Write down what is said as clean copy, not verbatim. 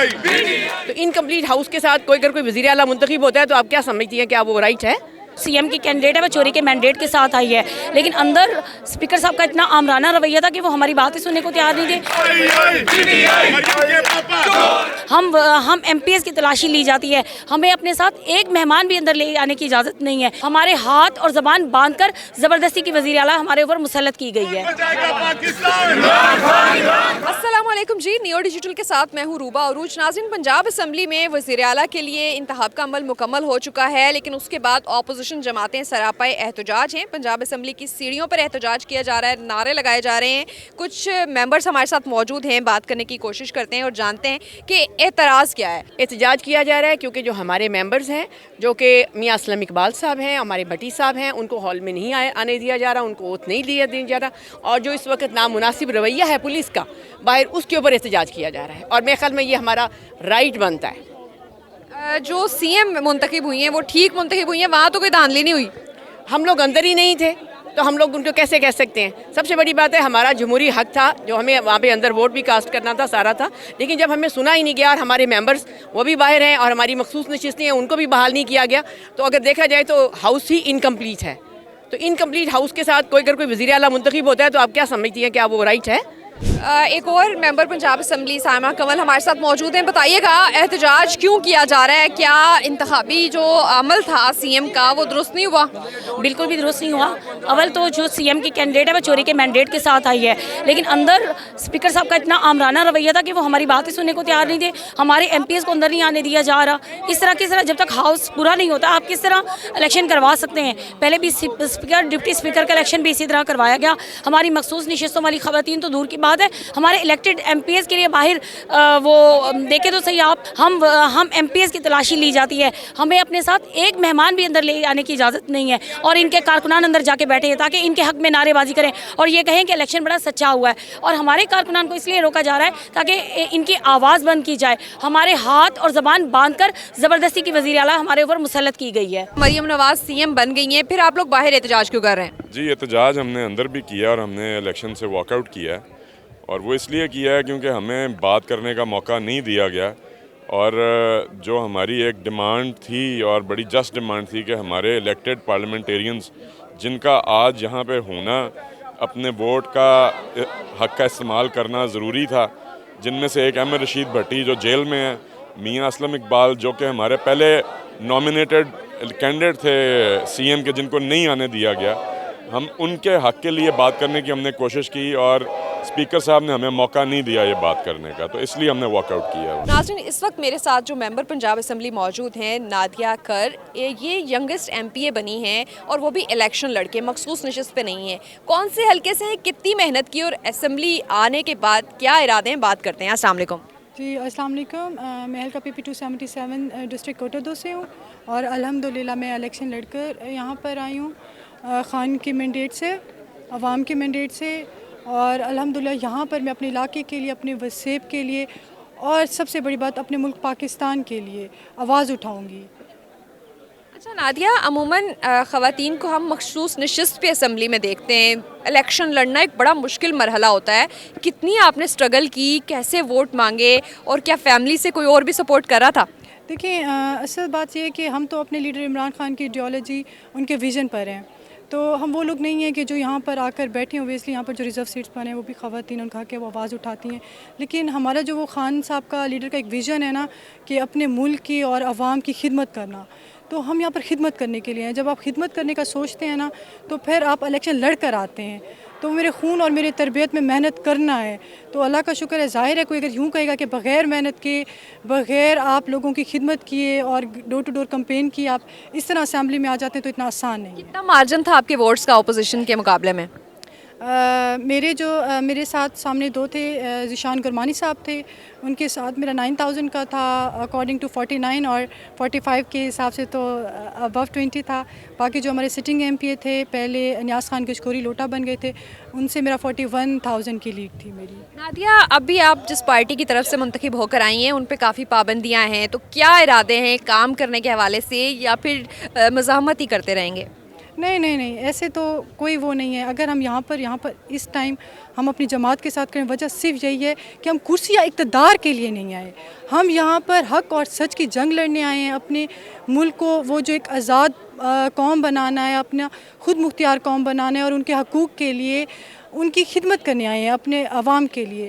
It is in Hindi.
तो इनकम्प्लीट हाउस के साथ कोई अगर कोई वज़ीर आला मुंतखब होता है तो आप क्या समझती हैं, क्या वो राइट है? सीएम की कैंडिडेट है, वो चोरी के मैंडेट के साथ आई है, लेकिन अंदर स्पीकर साहब का इतना आमराना रवैया था कि वो हमारी बात ही सुनने को तैयार नहीं थे। हम एमपीएस की तलाशी ली जाती है, हमें अपने साथ एक मेहमान भी अंदर ले आने की इजाज़त नहीं है। हमारे हाथ और ज़बान बांधकर ज़बरदस्ती की वज़ीर आला हमारे ऊपर मुसल्लत की गई है। अस्सलाम वालेकुम जी, नियो डिजिटल के साथ मैं हूँ रूबा अरूज। नाज़रीन, पंजाब असम्बली में वज़ीर आला के लिए इंतखाब का अमल मुकम्मल हो चुका है, लेकिन उसके बाद ऑपोजिशन जमातें सरापाए एहतजाज हैं। पंजाब असम्बली की सीढ़ियों पर एहतजाज किया जा रहा है, नारे लगाए जा रहे हैं। कुछ मेंबर्स हमारे साथ मौजूद हैं, बात करने की कोशिश करते हैं और जानते हैं कि एतराज़ क्या है। एहतजाज किया जा रहा है क्योंकि जो हमारे मेंबर्स हैं, जो कि मियाँ असलम इकबाल साहब हैं, हमारे भट्टी साहब हैं, उनको हॉल में नहीं आने दिया जा रहा, उनको ओथ नहीं दिया जा रहा, और जो इस वक्त नामुनासिब रवैया है पुलिस का बाहर, उसके ऊपर एहतजाज किया जा रहा है। और मेरे ख्याल में ये हमारा राइट बनता है। जो सीएम मुंतखब हुई हैं वो ठीक मुंतखब हुई हैं, वहाँ तो कोई धांधली नहीं हुई। हम लोग अंदर ही नहीं थे तो हम लोग उनको कैसे कह सकते हैं? सबसे बड़ी बात है, हमारा जमहूरी हक था, जो हमें वहाँ पे अंदर वोट भी कास्ट करना था, सारा था, लेकिन जब हमें सुना ही नहीं गया और हमारे मेंबर्स वो भी बाहर हैं और हमारी मखसूस नशिस्तें हैं उनको भी बहाल नहीं किया गया, तो अगर देखा जाए तो हाउस ही इनकम्प्लीट है। तो इनकम्प्लीट हाउस के साथ कोई अगर कोई वज़ीर आला मुंतखब होता है तो आप क्या समझती हैं, क्या वो राइट है? एक और मेंबर पंजाब असम्बली साइमा कमल हमारे साथ मौजूद हैं। बताइएगा, एहतजाज क्यों किया जा रहा है? क्या इंतखाबी जो अमल था सीएम का वो दुरुस्त नहीं हुआ? बिल्कुल भी दुरुस्त नहीं हुआ। अवल तो जो सीएम की कैंडिडेट है वो चोरी के मैंडेट के साथ आई है, लेकिन अंदर स्पीकर साहब का इतना आमराना रवैया था कि वो हमारी बात ही सुनने को तैयार नहीं थे। हमारे एमपीएस को अंदर नहीं आने दिया जा रहा। इस तरह जब तक हाउस पूरा नहीं होता आप किस तरह इलेक्शन करवा सकते हैं? पहले भी स्पीकर, डिप्टी स्पीकर का इलेक्शन भी इसी तरह करवाया गया। हमारी मखसूस नशिस्तों वाली खवातीन तो दूर की बात है, हमारे इलेक्टेड एमपीएस के लिए बाहर वो देखे तो सही आप, हम एमपीएस की तलाशी ली जाती है, हमें अपने साथ एक मेहमान भी अंदर ले आने की इजाज़त नहीं है, और इनके कारकुनान अंदर जाके बैठे हैं ताकि इनके हक में नारेबाजी करें और ये कहें कि इलेक्शन बड़ा सच्चा हुआ है। और हमारे कारकुनान को इसलिए रोका जा रहा है ताकि इनकी आवाज़ बंद की जाए। हमारे हाथ और ज़बान बांधकर ज़बरदस्ती की वज़ीर आला हमारे ऊपर मुसल्लत की गई है। मरियम नवाज सीएम बन गई हैं, फिर आप लोग बाहर एहतजाज क्यों कर रहे हैं? जी, एहतजाज हमने अंदर भी किया और हमने इलेक्शन से वॉकआउट किया है, और वो इसलिए किया है क्योंकि हमें बात करने का मौका नहीं दिया गया। और जो हमारी एक डिमांड थी और बड़ी जस्ट डिमांड थी कि हमारे इलेक्टेड पार्लियामेंटेरियंस जिनका आज यहाँ पे होना, अपने वोट का हक का इस्तेमाल करना ज़रूरी था, जिनमें से एक अहमद रशीद भट्टी जो जेल में है, मियाँ असलम इकबाल जो कि हमारे पहले नॉमिनेटेड कैंडिडेट थे सीएम के, जिनको नहीं आने दिया गया, हम उनके हक के लिए बात करने की हमने कोशिश की और स्पीकर साहब ने हमें मौका नहीं दिया ये बात करने का, तो इसलिए हमने वॉकआउट किया। नाज़रीन, इस वक्त मेरे साथ जो मेंबर पंजाब असम्बली मौजूद हैं, नादिया कर, ये यंगेस्ट एमपीए बनी हैं और वो भी इलेक्शन लड़के, मखसूस नशिस्त पे नहीं है। कौन से हल्के से हैं, कितनी मेहनत की और असम्बली आने के बाद क्या इरादे हैं, बात करते हैं। अस्सलाम वालेकुम जी। अस्सलाम वालेकुम। मैं हल्का PP 277 डिस्ट्रिक्ट कोटा 2 से हूँ और अल्हम्दुलिल्लाह मैं इलेक्शन लड़कर यहाँ पर आई हूँ ख़ान की मैंडेट से, अवाम की मैंडेट से, और अल्हम्दुलिल्लाह यहाँ पर मैं अपने इलाके के लिए, अपने वसेब के लिए और सबसे बड़ी बात अपने मुल्क पाकिस्तान के लिए आवाज़ उठाऊँगी। अच्छा नादिया, अमूमन ख़वातीन को हम मखसूस नशिस्त पे असम्बली में देखते हैं। इलेक्शन लड़ना एक बड़ा मुश्किल मरहला होता है। कितनी आपने स्ट्रगल की, कैसे वोट मांगे, और क्या फैमिली से कोई और भी सपोर्ट कर रहा था? देखिए, असल बात यह है कि हम तो अपने लीडर इमरान खान की आइडियोलॉजी, उनके विज़न पर हैं, तो हम वो लोग नहीं हैं कि जो यहाँ पर आकर बैठे हैं। ओबियसली यहाँ पर जो रिज़र्व सीट्स पर हैं वो भी ख़वातीन उनका के वो आवाज़ उठाती हैं, लेकिन हमारा जो वो खान साहब का लीडर का एक विज़न है ना कि अपने मुल्क की और आवाम की खिदमत करना, तो हम यहाँ पर खिदमत करने के लिए हैं। जब आप खिदमत करने का सोचते हैं ना तो फिर आप इलेक्शन लड़ कर आते हैं। तो मेरे खून और मेरी तरबियत में मेहनत करना है, तो अल्लाह का शुक्र है। ज़ाहिर है कोई अगर यूँ कहेगा कि बग़ैर मेहनत के, बग़ैर आप लोगों की खिदमत किए और डोर टू डोर कैंपेन किए आप इस तरह असेंबली में आ जाते हैं तो इतना आसान नहीं है। कितना मार्जिन था आपके वोट्स का अपोजिशन के मुकाबले में? मेरे साथ सामने 2 थे, ज़िशान गुरमानी साहब थे, उनके साथ मेरा 9000 का था अकॉर्डिंग टू 49, और 45 के हिसाब से तो अबव 20 था। बाकी जो हमारे सिटिंग एमपीए थे, पहले न्यास खान किशकोरी लोटा बन गए थे, उनसे मेरा 41,000 की लीड थी मेरी। नादिया, अभी आप जिस पार्टी की तरफ से मुंतखब होकर आई हैं उन पे काफ़ी पाबंदियाँ हैं, तो क्या इरादे हैं काम करने के हवाले से, या फिर मज़ाहमत ही करते रहेंगे? नहीं नहीं नहीं, ऐसे तो कोई वो नहीं है। अगर हम यहाँ पर इस टाइम हम अपनी जमात के साथ करें, वजह सिर्फ यही है कि हम कुर्सी या इक़्तिदार के लिए नहीं आए। हम यहाँ पर हक़ और सच की जंग लड़ने आए हैं, अपने मुल्क को वो जो एक आज़ाद कौम बनाना है, अपना खुद मुख्तियार कौम बनाना है और उनके हकूक़ के लिए उनकी खिदमत करने आए हैं, अपने अवाम के लिए।